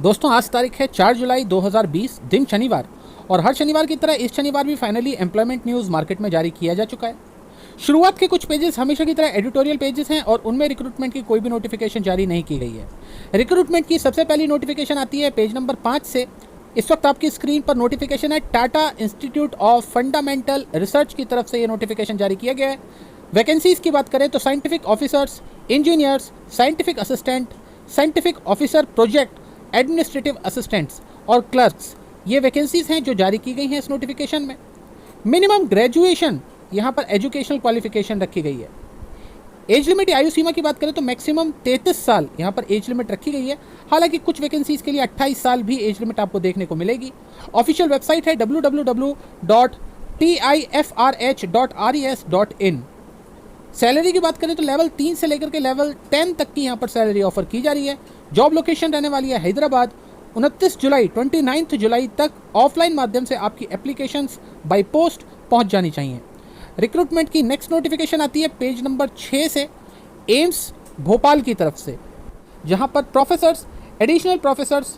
दोस्तों आज तारीख है 4 जुलाई 2020, दिन शनिवार। और हर शनिवार की तरह इस शनिवार भी फाइनली एम्प्लॉयमेंट न्यूज़ मार्केट में जारी किया जा चुका है। शुरुआत के कुछ पेजेस हमेशा की तरह एडिटोरियल पेजेस हैं और उनमें रिक्रूटमेंट की कोई भी नोटिफिकेशन जारी नहीं की गई है। रिक्रूटमेंट की सबसे पहली नोटिफिकेशन आती है पेज नंबर 5 से। इस वक्त आपकी स्क्रीन पर नोटिफिकेशन है Tata institute of fundamental research की तरफ से ये नोटिफिकेशन जारी किया गया है। वैकेंसीज की बात करें तो scientific officers, engineers, scientific assistant, scientific officer project, administrative assistants और क्लर्क्स, ये वैकेंसीज हैं जो जारी की गई हैं इस नोटिफिकेशन में। मिनिमम ग्रेजुएशन यहाँ पर एजुकेशनल क्वालिफिकेशन रखी गई है। एज लिमिट आयु सीमा की बात करें तो मैक्सिमम 33 साल यहाँ पर एज लिमिट रखी गई है। हालांकि कुछ वैकेंसीज के लिए 28 साल भी एज लिमिट आपको देखने को मिलेगी। ऑफिशियल वेबसाइट है www.tifrh.res.in। सैलरी की बात करें तो लेवल 3 से लेकर के लेवल 10 तक की यहाँ पर सैलरी ऑफर की जा रही है। जॉब लोकेशन रहने वाली है हैदराबाद। 29 जुलाई 29 जुलाई तक ऑफलाइन माध्यम से आपकी एप्लीकेशंस बाय पोस्ट पहुँच जानी चाहिए। रिक्रूटमेंट की नेक्स्ट नोटिफिकेशन आती है पेज नंबर 6 से एम्स भोपाल की तरफ से, जहां पर professors, additional professors,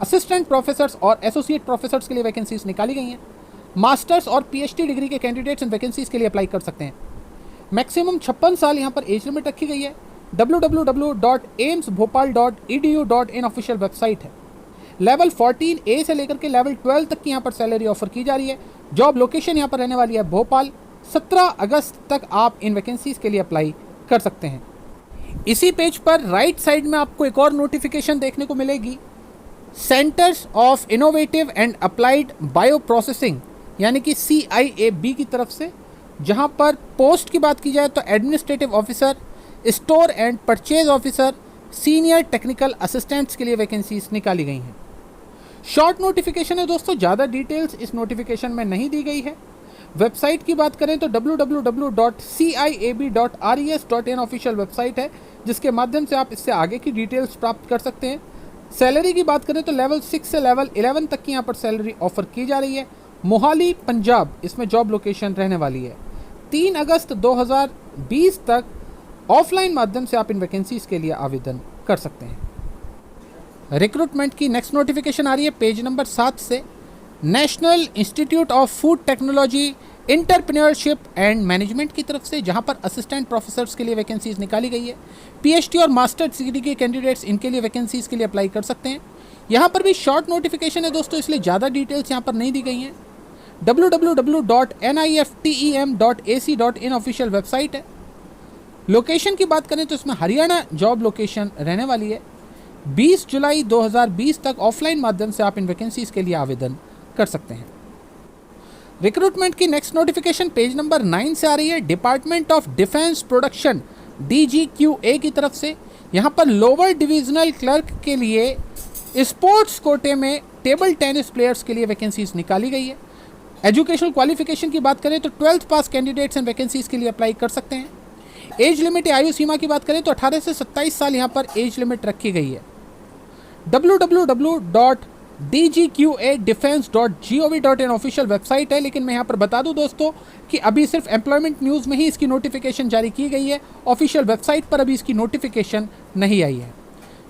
assistant professors और एसोसिएट प्रोफेसर्स के लिए वैकेंसीज निकाली गई हैं। मास्टर्स और पीएचडी डिग्री के कैंडिडेट्स इन वैकेंसीज के लिए अप्लाई कर सकते हैं। मैक्सिमम 56 साल यहाँ पर एज लिमिट रखी गई है। www.aimsbhopal.edu.in ऑफिशियल वेबसाइट है। लेवल 14A से लेकर के लेवल 12 तक की यहाँ पर सैलरी ऑफर की जा रही है। जॉब लोकेशन यहाँ पर रहने वाली है भोपाल। 17 अगस्त तक आप इन वैकेंसीज के लिए अप्लाई कर सकते हैं। इसी पेज पर राइट साइड में आपको एक और नोटिफिकेशन देखने को मिलेगी, centres of innovative and applied bio processing यानी कि CIAB की तरफ से, जहां पर पोस्ट की बात की जाए तो administrative officer, store and purchase officer, senior technical assistants के लिए वैकेंसीज निकाली गई हैं। शॉर्ट नोटिफिकेशन है दोस्तों, ज़्यादा डिटेल्स इस नोटिफिकेशन में नहीं दी गई है। वेबसाइट की बात करें तो www.ciab.res.in ऑफिशियल वेबसाइट है, जिसके माध्यम से आप इससे आगे की डिटेल्स प्राप्त कर सकते हैं। सैलरी की बात करें तो लेवल 6 से लेवल 11 तक की यहाँ पर सैलरी ऑफर की जा रही है। मोहाली पंजाब इसमें जॉब लोकेशन रहने वाली है। 3 अगस्त 2020 तक ऑफलाइन माध्यम से आप इन वैकेंसीज के लिए आवेदन कर सकते हैं। रिक्रूटमेंट की नेक्स्ट नोटिफिकेशन आ रही है पेज नंबर 7 से, national institute of food technology entrepreneurship and management की तरफ से, जहां पर असिस्टेंट प्रोफेसर्स के लिए वैकेंसीज निकाली गई है। पीएचडी और मास्टर्स डिग्री के कैंडिडेट्स इनके लिए वैकेंसीज के लिए अप्लाई कर सकते हैं। यहां पर भी शॉर्ट नोटिफिकेशन है दोस्तों, इसलिए ज़्यादा डिटेल्स यहां पर नहीं दी गई हैं। www.niftem.ac.in ऑफिशियल वेबसाइट है। लोकेशन की बात करें तो इसमें हरियाणा जॉब लोकेशन रहने वाली है। 20 जुलाई 2020 तक ऑफलाइन माध्यम से आप इन वैकेंसीज के लिए आवेदन कर सकते हैं। रिक्रूटमेंट की नेक्स्ट नोटिफिकेशन पेज नंबर 9 से आ रही है, department of defence production DGQA की तरफ से। यहाँ पर लोअर डिविजनल क्लर्क के लिए स्पोर्ट्स कोटे में टेबल टेनिस प्लेयर्स के लिए वैकेंसीज निकाली गई है। एजुकेशनल क्वालिफिकेशन की बात करें तो 12th pass candidates in vacancies के लिए अप्लाई कर सकते हैं। एज लिमिट आयु सीमा की बात करें तो 18 से 27 साल यहाँ पर एज लिमिट रखी गई है। www.dgqadefense.gov.in ऑफिशियल वेबसाइट है, लेकिन मैं यहाँ पर बता दूँ दोस्तों कि अभी सिर्फ एम्प्लॉयमेंट न्यूज़ में ही इसकी नोटिफिकेशन जारी की गई है। ऑफिशियल वेबसाइट पर अभी इसकी नोटिफिकेशन नहीं आई है।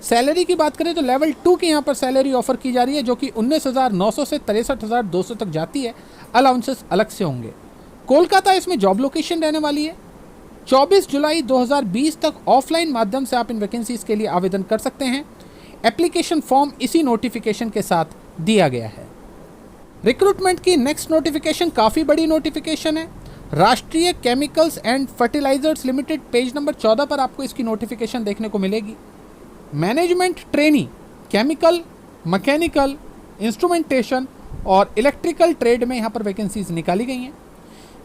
सैलरी की बात करें तो लेवल 2 की यहाँ पर सैलरी ऑफर की जा रही है, जो कि 19,900 से 63,200 तक जाती है। अलाउंसेस अलग से होंगे। कोलकाता इसमें जॉब लोकेशन रहने वाली है। 24 जुलाई 2020 तक ऑफलाइन माध्यम से आप इन वैकेंसीज के लिए आवेदन कर सकते हैं। एप्लीकेशन फॉर्म इसी नोटिफिकेशन के साथ दिया गया है। रिक्रूटमेंट की नेक्स्ट नोटिफिकेशन काफ़ी बड़ी नोटिफिकेशन है। Rashtriya Chemicals and Fertilizers Limited, page number 14 पर आपको इसकी नोटिफिकेशन देखने को मिलेगी। Management trainee chemical, mechanical, instrumentation और इलेक्ट्रिकल ट्रेड में यहाँ पर वैकेंसीज निकाली गई हैं।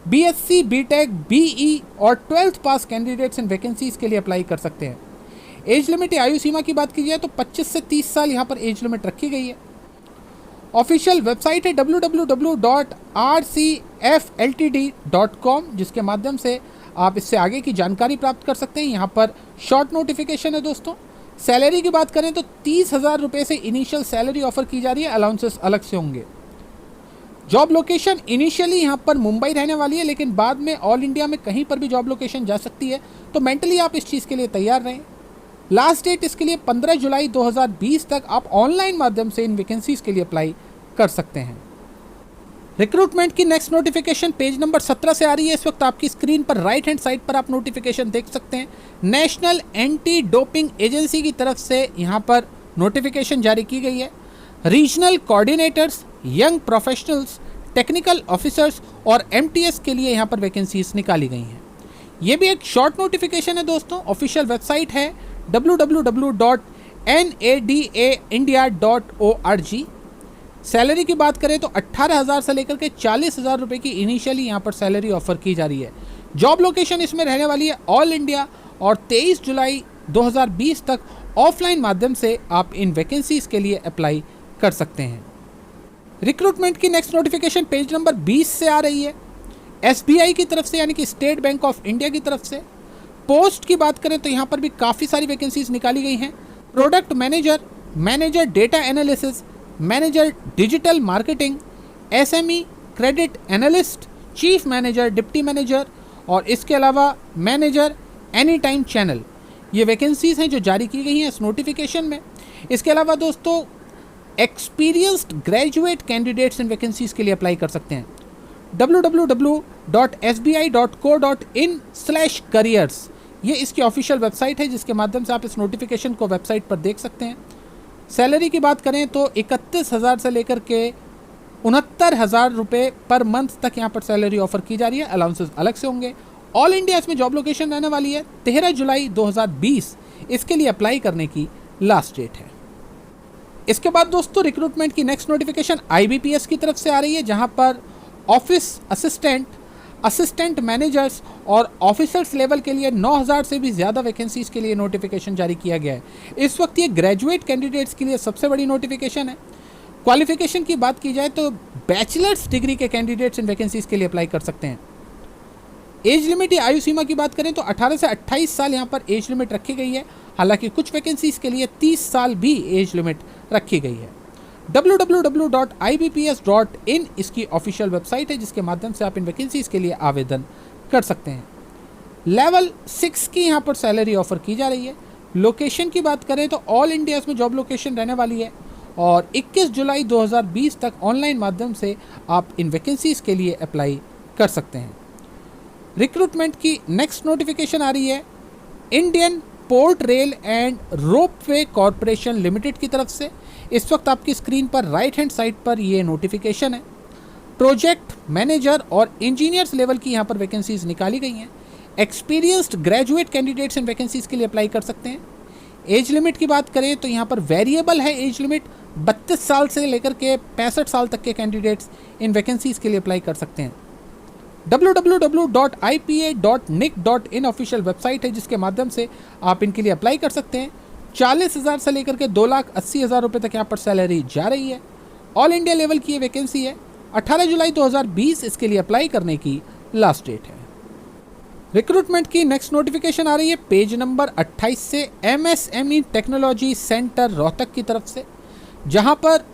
BSc, BTech, BE और 12th pass candidates in vacancies के लिए अप्लाई कर सकते हैं। एज लिमिट या आयु सीमा की बात की जाए तो 25 से 30 साल यहाँ पर एज लिमिट रखी गई है। ऑफिशियल वेबसाइट है www.rcfltd.com, जिसके माध्यम से आप इससे आगे की जानकारी प्राप्त कर सकते हैं। यहाँ पर शॉर्ट नोटिफिकेशन है दोस्तों। सैलरी की बात करें तो 30,000 रुपये से इनिशियल सैलरी ऑफर की जा रही है। अलाउंसेस अलग से होंगे। जॉब लोकेशन इनिशियली यहाँ पर मुंबई रहने वाली है, लेकिन बाद में ऑल इंडिया में कहीं पर भी जॉब लोकेशन जा सकती है, तो मेंटली आप इस चीज़ के लिए तैयार रहें। लास्ट डेट इसके लिए 15 जुलाई 2020 तक आप ऑनलाइन माध्यम से इन वैकेंसीज के लिए अप्लाई कर सकते हैं। रिक्रूटमेंट की नेक्स्ट नोटिफिकेशन पेज नंबर 17 से आ रही है। इस वक्त आपकी स्क्रीन पर राइट हैंड साइड पर आप नोटिफिकेशन देख सकते हैं। नेशनल एंटी डोपिंग एजेंसी की तरफ से यहाँ पर नोटिफिकेशन जारी की गई है। Regional coordinators, young professionals, technical officers और एमटीएस के लिए यहाँ पर वैकेंसीज निकाली गई हैं। ये भी एक शॉर्ट नोटिफिकेशन है दोस्तों। ऑफिशियल वेबसाइट है www.nadaindia.org। सैलरी की बात करें तो 18,000 से लेकर के 40,000 रुपये की इनिशियली यहाँ पर सैलरी ऑफर की जा रही है। जॉब लोकेशन इसमें रहने वाली है ऑल इंडिया और 23 जुलाई 2020 तक ऑफलाइन माध्यम से आप इन वैकेंसीज के लिए अप्लाई कर सकते हैं। रिक्रूटमेंट की नेक्स्ट नोटिफिकेशन पेज नंबर 20 से आ रही है। एसबीआई की तरफ से यानी कि स्टेट बैंक ऑफ इंडिया की तरफ से। पोस्ट की बात करें तो यहाँ पर भी काफ़ी सारी वैकेंसीज निकाली गई हैं। Product manager, manager data analysis, manager digital marketing, SME credit analyst, chief manager, deputy manager और इसके अलावा मैनेजर एनी टाइम चैनल, ये वैकेंसीज हैं जो जारी की गई हैं इस नोटिफिकेशन में। इसके अलावा दोस्तों experienced graduate candidates in vacancies के लिए अप्लाई कर सकते हैं। www.sbi.co.in/careers ये इसकी ऑफिशियल वेबसाइट है जिसके माध्यम से आप इस नोटिफिकेशन को वेबसाइट पर देख सकते हैं। सैलरी की बात करें तो 31,000 से लेकर के 69,000 रुपये पर मंथ तक यहाँ पर सैलरी ऑफर की जा रही है। अलाउंसेस अलग से होंगे। ऑल इंडिया इसमें जॉब लोकेशन रहने वाली है। 13 जुलाई 2020 इसके लिए अप्लाई करने की लास्ट डेट है। इसके बाद दोस्तों रिक्रूटमेंट की नेक्स्ट नोटिफिकेशन आईबीपीएस की तरफ से आ रही है, जहाँ पर ऑफिस असिस्टेंट, असिस्टेंट मैनेजर्स और ऑफिसर्स लेवल के लिए 9,000 से भी ज़्यादा वैकेंसीज के लिए नोटिफिकेशन जारी किया गया है। इस वक्त ये ग्रेजुएट कैंडिडेट्स के लिए सबसे बड़ी नोटिफिकेशन है। क्वालिफिकेशन की बात की जाए तो बैचलर्स डिग्री के कैंडिडेट्स इन वैकेंसीज के लिए अप्लाई कर सकते हैं। एज लिमिट या आयु सीमा की बात करें तो 18 से 28 साल यहाँ पर एज लिमिट रखी गई है। हालांकि कुछ वैकेंसीज के लिए 30 साल भी एज लिमिट रखी गई है। www.ibps.in इसकी ऑफिशियल वेबसाइट है जिसके माध्यम से आप इन वैकेंसीज के लिए आवेदन कर सकते हैं। लेवल 6 की यहाँ पर सैलरी ऑफर की जा रही है। लोकेशन की बात करें तो ऑल इंडिया में जॉब लोकेशन रहने वाली है और 21 जुलाई 2020 तक ऑनलाइन माध्यम से आप इन वैकेंसीज के लिए अप्लाई कर सकते हैं। रिक्रूटमेंट की नेक्स्ट नोटिफिकेशन आ रही है Indian port rail and ropeway corporation limited की तरफ से। इस वक्त आपकी स्क्रीन पर राइट हैंड साइड पर ये नोटिफिकेशन है। प्रोजेक्ट मैनेजर और इंजीनियर्स लेवल की यहाँ पर वैकेंसीज निकाली गई हैं। Experienced graduate candidates in vacancies के लिए अप्लाई कर सकते हैं। एज लिमिट की बात करें तो यहाँ पर वेरिएबल है एज लिमिट। 32 साल से लेकर के 65 साल तक के कैंडिडेट्स इन वैकेंसीज के लिए अप्लाई कर सकते हैं। www.ipa.nic.in ऑफिशियल वेबसाइट है जिसके माध्यम से आप इनके लिए अप्लाई कर सकते हैं। 40,000 से लेकर के 2,80,000 रुपये तक यहाँ पर सैलरी जा रही है। ऑल इंडिया लेवल की ये वैकेंसी है। 18 जुलाई 2020 इसके लिए अप्लाई करने की लास्ट डेट है। रिक्रूटमेंट की नेक्स्ट नोटिफिकेशन आ रही है पेज नंबर 28 से MSME टेक्नोलॉजी सेंटर रोहतक की तरफ से, जहाँ पर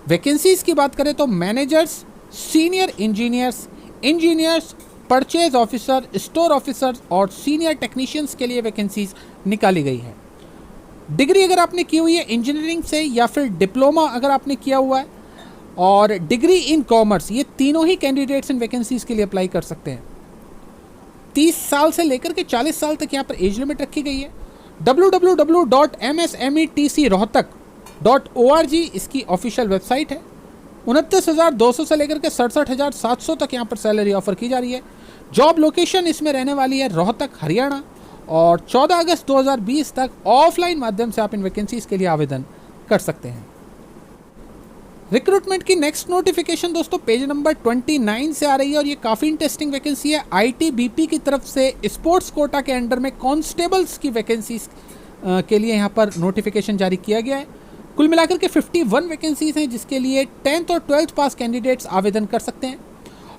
वैकेंसीज की बात करें तो managers, senior engineers, engineers, purchase officer, store officer और सीनियर टेक्नीशियंस के लिए वैकेंसीज निकाली गई है। डिग्री अगर आपने की हुई है इंजीनियरिंग से या फिर डिप्लोमा अगर आपने किया हुआ है और डिग्री इन कॉमर्स, ये तीनों ही कैंडिडेट्स इन वैकेंसीज के लिए अप्लाई कर सकते हैं। 30 साल से लेकर के 40 साल तक यहाँ पर एज लिमिट रखी गई है। www.msmetcrohtak.org इसकी ऑफिशियल वेबसाइट है। 29,200 से लेकर के 67,700 तक यहाँ पर सैलरी ऑफर की जा रही है। जॉब लोकेशन इसमें रहने वाली है रोहतक, हरियाणा और 14 अगस्त 2020 तक ऑफलाइन माध्यम से आप इन वैकेंसीज के लिए आवेदन कर सकते हैं। रिक्रूटमेंट की नेक्स्ट नोटिफिकेशन दोस्तों पेज नंबर 29 से आ रही है और ये काफ़ी इंटरेस्टिंग वैकेंसी है। ITBP की तरफ से स्पोर्ट्स कोटा के अंडर में कॉन्स्टेबल्स की वैकेंसीज के लिए यहाँ पर नोटिफिकेशन जारी किया गया है। कुल मिलाकर के 51 वैकेंसीज हैं जिसके लिए 10th और 12th पास कैंडिडेट्स आवेदन कर सकते हैं।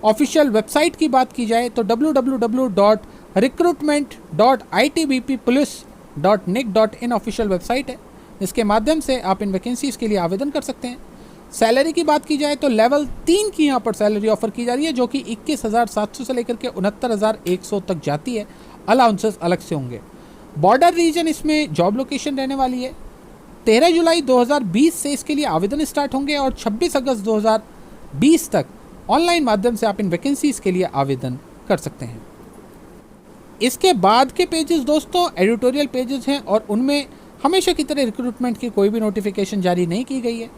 ऑफिशियल वेबसाइट की बात की जाए तो www.recruitment.itbppolice.nic.in ऑफिशियल वेबसाइट है, इसके माध्यम से आप इन वैकेंसीज के लिए आवेदन कर सकते हैं। सैलरी की बात की जाए तो लेवल 3 की यहाँ पर सैलरी ऑफर की जा रही है जो कि 21,700 से लेकर के 69,100 तक जाती है। अलाउंसेस अलग से होंगे। बॉर्डर रीजन इसमें जॉब लोकेशन रहने वाली है। 13 जुलाई 2020 से इसके लिए आवेदन स्टार्ट होंगे और 26 अगस्त 2020 तक ऑनलाइन माध्यम से आप इन वैकेंसीज के लिए आवेदन कर सकते हैं। इसके बाद के पेजेस दोस्तों एडिटोरियल पेजेस हैं और उनमें हमेशा की तरह रिक्रूटमेंट की कोई भी नोटिफिकेशन जारी नहीं की गई है।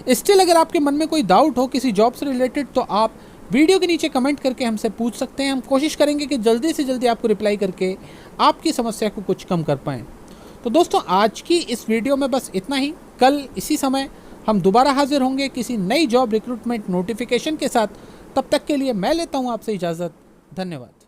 स्टिल अगर आपके मन में कोई डाउट हो किसी जॉब से रिलेटेड तो आप वीडियो के नीचे कमेंट करके हमसे पूछ सकते हैं। हम कोशिश करेंगे कि जल्दी से जल्दी आपको रिप्लाई करके आपकी समस्या को कुछ कम कर पाएँ। तो दोस्तों आज की इस वीडियो में बस इतना ही। कल इसी समय हम दोबारा हाजिर होंगे किसी नई जॉब रिक्रूटमेंट नोटिफिकेशन के साथ। तब तक के लिए मैं लेता हूँ आपसे इजाज़त। धन्यवाद।